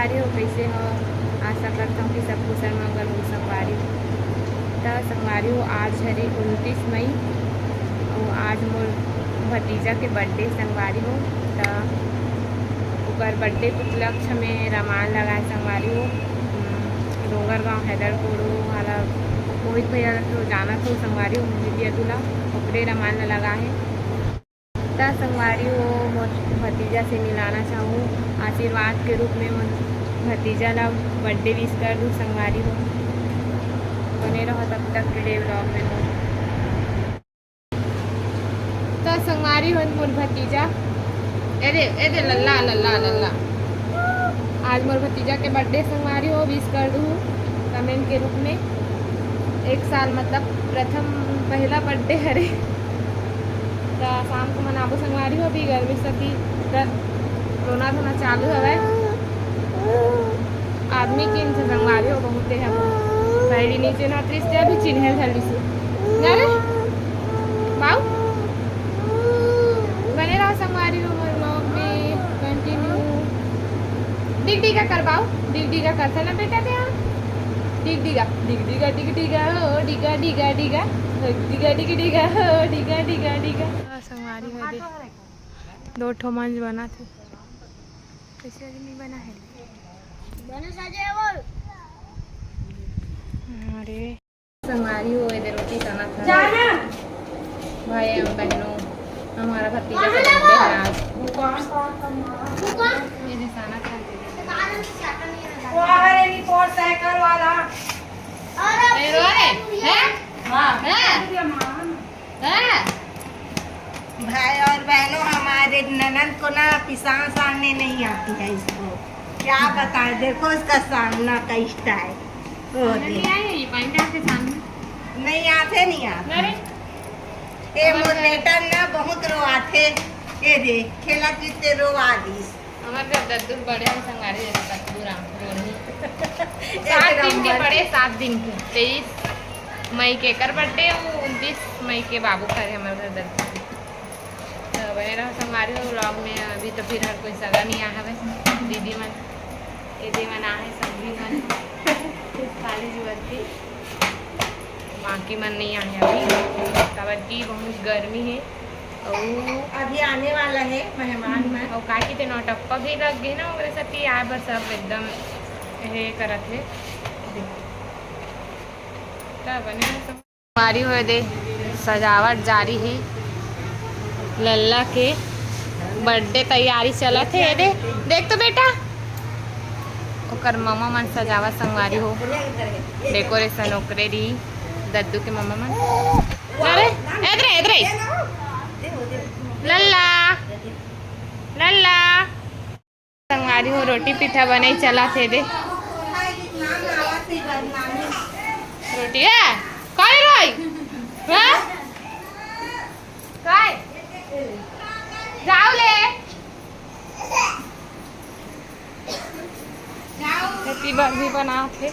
संगवारी हो, कैसे हो? आशा करता हूँ कि सब कुशल मंगल हो संगवारी हो। तो संगवारी हो, आज हरी 29 मई और आज मोर भतीजा के बर्थडे संगवारी हो। तो ओकर बर्थडे के उपलक्ष्य में रामायण लगाए संगवारी हो। डोंगरगांव हैदरपुर वाला मोहित भैया तो जाना तो संगवारी हो, मोहित दूल्हा ओकरे रामायण लगा है। तो संगवारी हो, मोर भतीजा से मिलाना चाहूँ, आशीर्वाद के रूप में भतीजा ला बर्थडे विश कर दूँ संगवारी हो। बने रहो तब तक के लिए ब्लॉग में हो। तो संगवारी हो मोर भतीजा एदे लल्ला लल्ला लल्ला आज मोर भतीजा के बर्थडे संगवारी हो, विश कर दूँ कमेंट के रूप में। 1 साल मतलब पहला बर्थडे हरे। तो शाम को मनाबो संगवारी हो। भी गर्मी सती रोना धोना चालू हवे। आदमी किन से संगवारी हो बहुत है। पैड़ी नीचे ना त्रिस्ते भी चिन्हे जल्दी से अरे बाऊ बने रहो संगवारी हो व्लॉग में कंटिन्यू। डिग डिगा कर बाऊ, डिग डिगा करता ना बेटा दे डिग डिगा डिग डिगा डिग डिगा हो डिगा डिगा डिगा डिगा डिगा डिगा हो डिगा डिगा डिगा। संगवारी हो दे 2 ठो मंच बना थे, कैसे अभी नहीं बना है बने साजे वो। अरे संगवारी हो इधर रोटी खाना था भाई एवं बहनों। हमारा भतीजा का बर्थडे है आज। ये निशाना था वो अरे नहीं फोर साइकिल वाला अरे है हां है भाई और बहनों, हमारे ननद को ना पिसान सानने नहीं आती है। इसको क्या बताएं, देखो इसका सामना का स्टाइल नहीं आते ये मोलेटर ना बहुत रोआथे। ये दे खेला कितने रोआ दिस हमारे दद्दू बड़े हैं संगारी जैसे दद्दू राम रोनी 7 दिन के बड़े 7 दिन के 23 मई के कर बर्थडे 29 मई के बाबू करे हमारे दद्दू। तो बने रहो संगारी हो व्लॉग में। अभी तो फिर हर कोई सगा नहीं आया है। दीदी मन दीदी मन आए सभी मन खाली जुवती बाकी मन नहीं आए अभी काबर की बहुत गर्मी है और अभी आने वाला है मेहमान में। और काकी ते नौटप्पा भी लग गए ना ओकरे साथी आए बस सब एकदम हे करत है। तब बने संगवारी हो दे सजावट जारी है। लल्ला के बर्थडे तैयारी चलत है। दे देख तो बेटा ओकर मामा मन सजावट संगवारी हो, डेकोरेशन ओकरे री दद्दू के मामा मन। अरे इधर इधर लल्ला लल्ला संगवारी हो रोटी पिठा बने चला थे। दे रोटी है काय रोई हां काय जाओ ले जाओ खेती भी बना थे।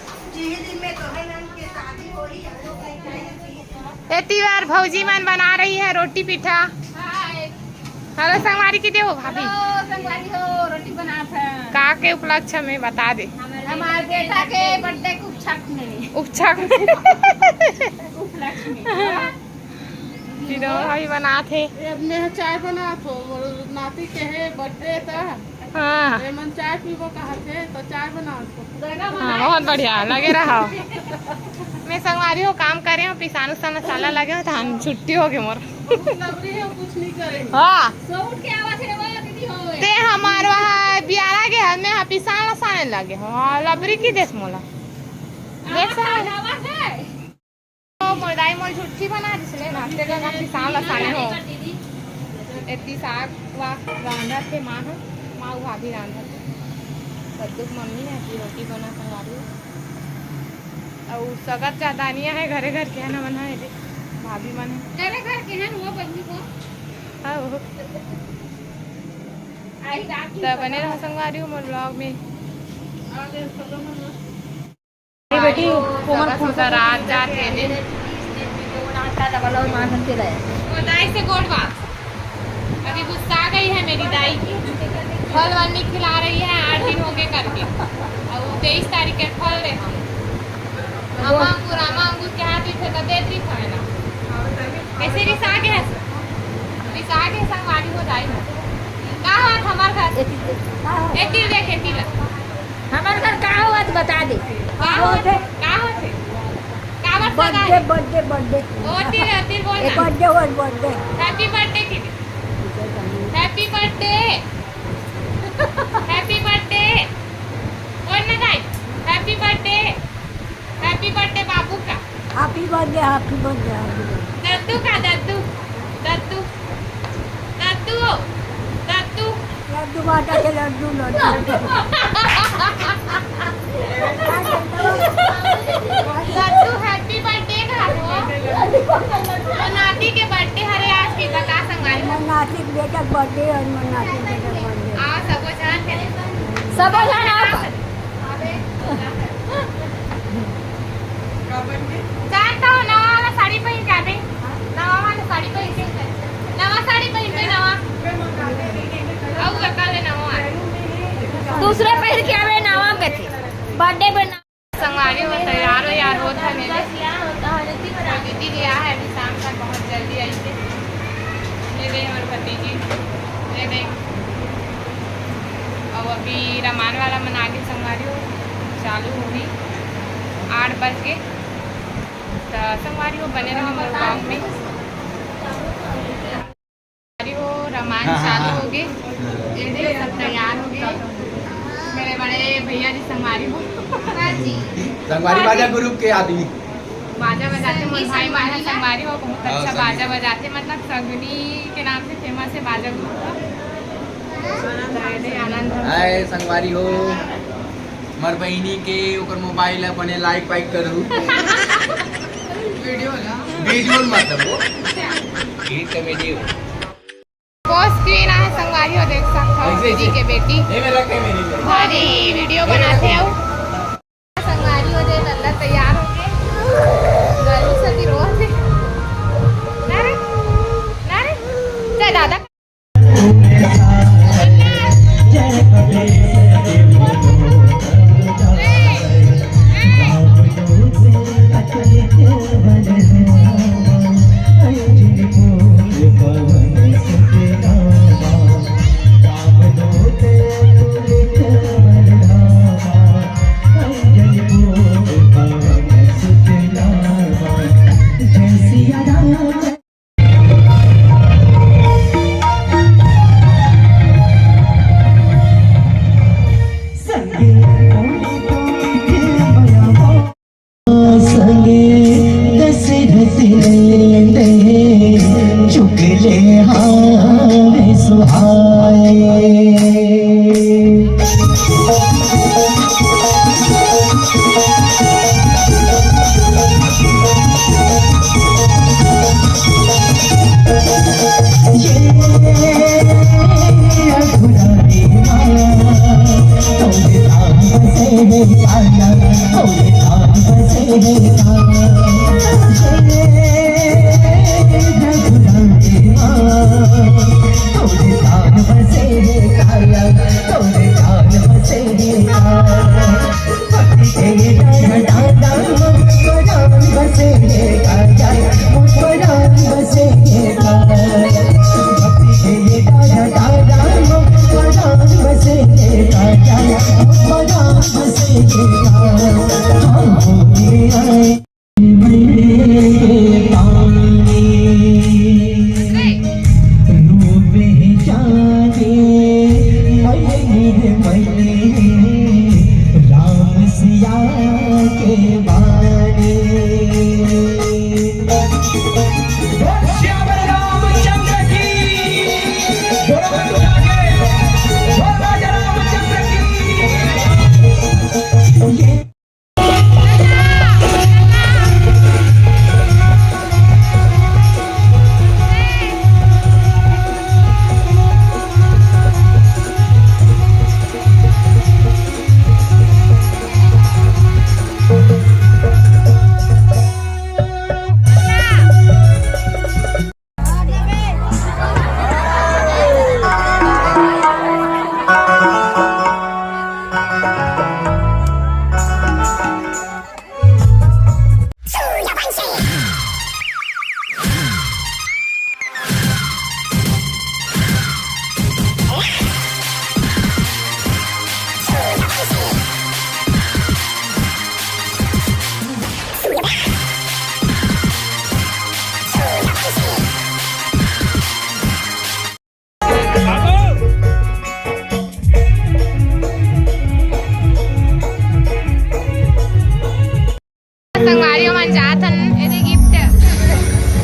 बार भौजी मन बना रही है रोटी पिठा। हेलो संगवारी की देव भाभी संगवारी हो रोटी बना था का के उपलक्ष्य में बता दे। हमारे बेटा के बर्थडे के उपलक्ष्य में उपलक्ष्य में भाई बना थे। अपने चाय बना थो नाती के है बर्थडे था। हाँ मन चाय पीबो कहा थे तो चाय बना थो। हाँ बहुत बढ़िया लगे रहा। मैं संगवारी हो काम करे हो पिसान उसान मसाला लगे हो तो हम छुट्टी हो गए मोर कुछ नहीं करे। हाँ सूट के आवाज है वो दीदी हो ते हमार वहाँ बियारा के हद में पिसान लसाने लगे। हाँ लबरी की देश मोला देख आवाज है तो मोदाई मोल छुट्टी बना दिसले नाते का पिसान लसाने हो। इतनी साग वा रांधा थे माँ माँ भाभी रांधा थे कद्दू मम्मी है कि रोटी बना संगवारी और सगत चादानिया है घरे घर के है ना मन है भाभी मन है तेरे घर के हैं वो बहनी को आई रात तो बने रहो संगवारी हो मोर ब्लॉग में। बेटी कोमल रात जाके दिन दाई से गोड़ बात अभी गुस्सा गई है मेरी दाई फल वल नहीं खिला रही है 8 दिन हो गए करके। दे का होते का होते का बर्थडे बर्थडे बर्थडे होती बोल ना बर्थडे वर बर्थडे हैप्पी बर्थडे किती हैप्पी बर्थडे हैप्पी बर्थडे बोल ना काय हैप्पी बर्थडे बाबू का happy birthday happy birthday Dattu का दत्तू दत्तू दत्तू दत्तू लड्डू माता के लड्डू लड्डू दत्तू हैप्पी बर्थडे का हो नाती के बर्थडे हरे आज की बता संगवारी नाती बेटा बर्थडे और नाती बेटा बर्थडे आ सबो जान के सब जन आप जानता हो नवा वाला साड़ी पहन जाते नवा वाला साड़ी पहन के नवा साड़ी पहन के नवा अब बता ले नवा दूसरे पहन के आवे नावा में थे बर्थडे पे संगवारी हो तैयार हो यार हो था मेरे दीदी गया है अभी शाम तक बहुत जल्दी आई थी ले गई हमारे भतीजी ले गई और अभी रामायण वाला मना के संगवारी हो चालू होगी 8 बज के तो संगवारी हो बने रहो हमारे गाँव में संगवारी हो रामायण चालू होगी ये सब तैयार हो गए मेरे बड़े भैया जी संगवारी हो संगवारी बाजा ग्रुप के आदमी बाजा बजाते मोर भाई माना संगवारी हो बहुत अच्छा बाजा बजाते मतलब सगनी के नाम से फेमस है बाजा ग्रुप आनंद हाय संगवारी हो मर बहिनी के ओकर मोबाइल अपने लाइक वाइक करू वीडियो मतलब वो गीत का वीडियो पोस्ट स्क्रीन है संगवारी हो देख सकते हो दीदी के बेटी ये में रखे मेरी हमारी वीडियो बनाते हो संगवारी हो जाए नल्ला तैयार हो गए गलू सती रोज नारे नारे जय दादा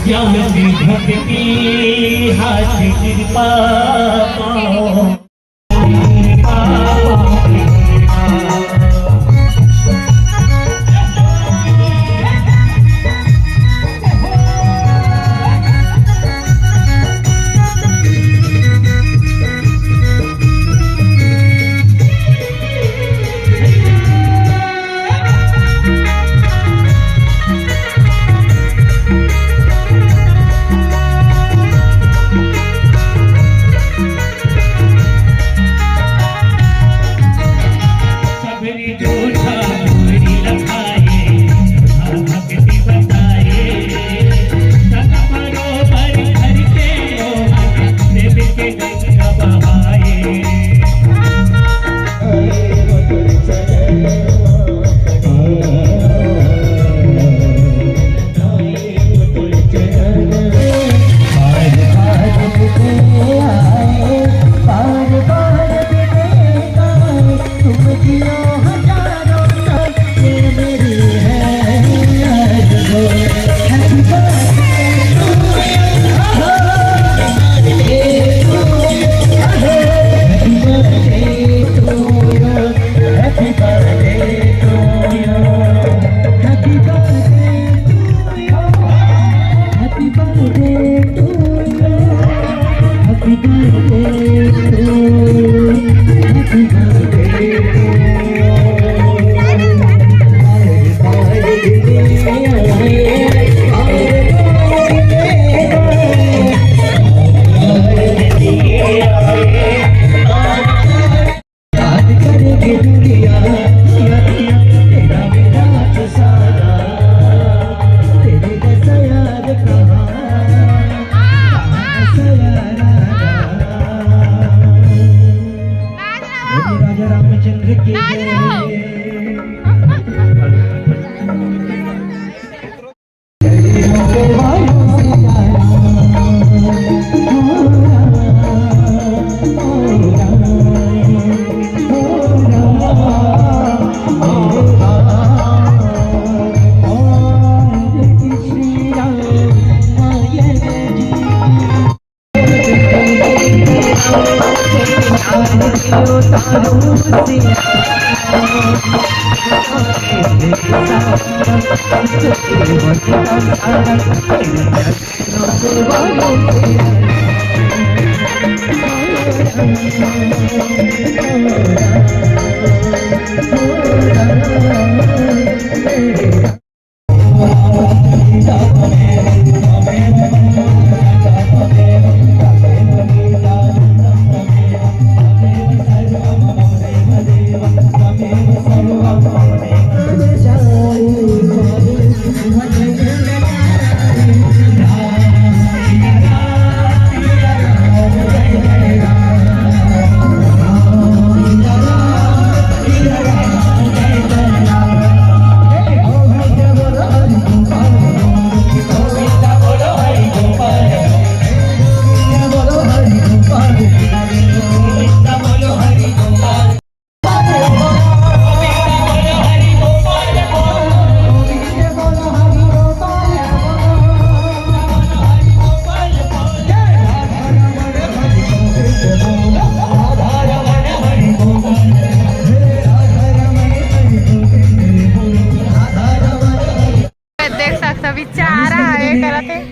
ज्ञान भक्ति हाथ कृपा पाओ।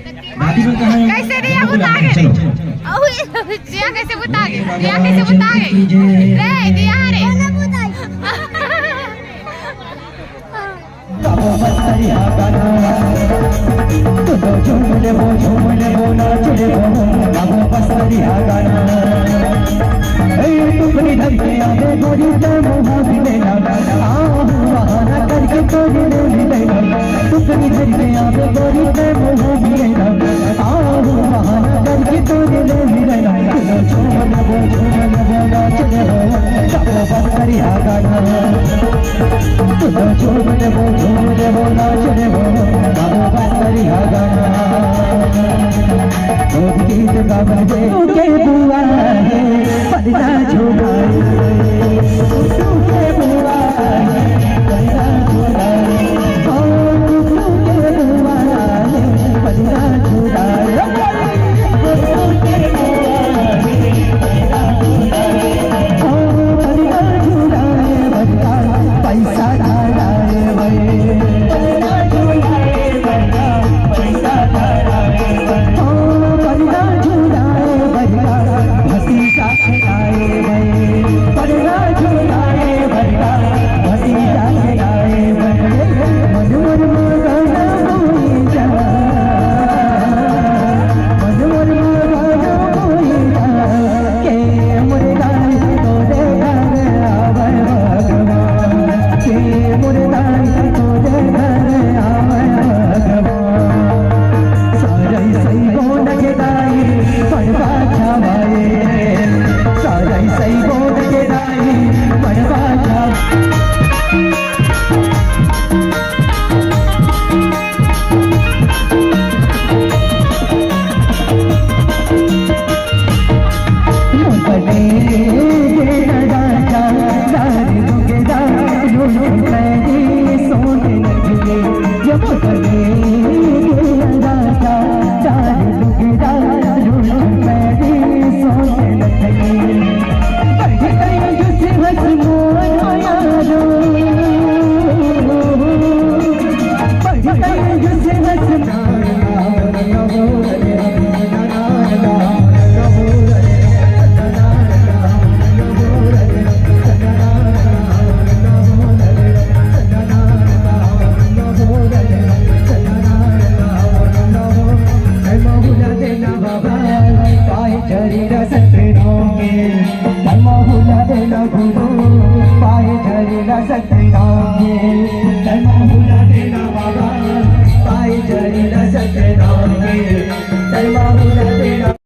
कैसे दिया बुतागे दिया कैसे बुतागे दिया कैसे बुतागे रे दिया रे बुआ के तय माहुरा देना बाबा पाई जरी न सकना के तय माहुरा देना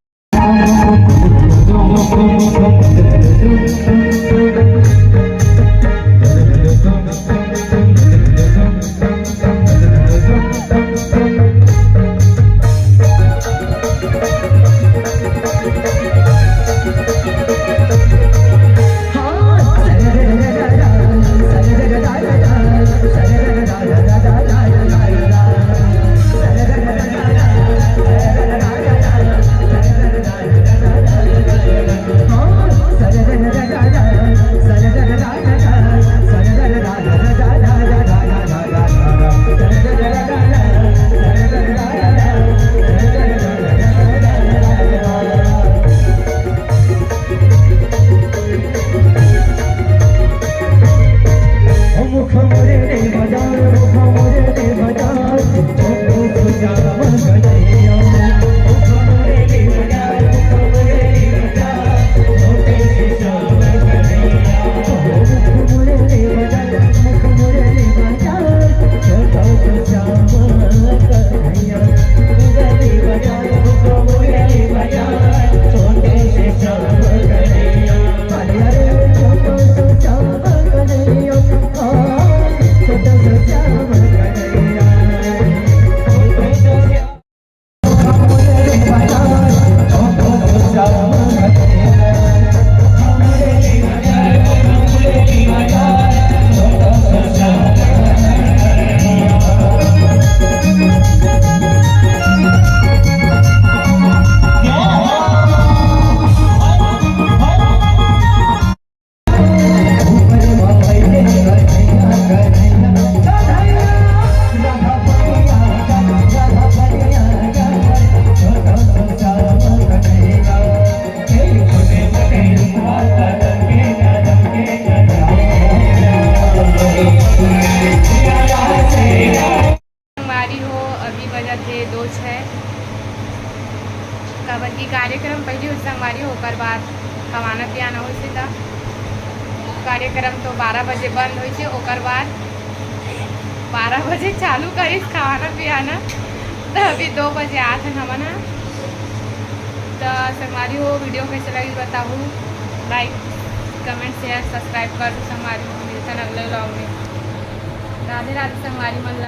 कबर की कार्यक्रम पहले उस संगवारी होकर बाद खाना पियाना हो से था कार्यक्रम तो 12 बजे बंद हो से ओकर बाद 12 बजे चालू करिस खाना पियाना तो अभी 2 बजे आते हैं हमन तो संगवारी हो वीडियो कैसे लगी बताऊँ लाइक कमेंट शेयर सब्सक्राइब कर संगवारी हो मिलता अगले व्लॉग में। राधे राधे संगवारी मन।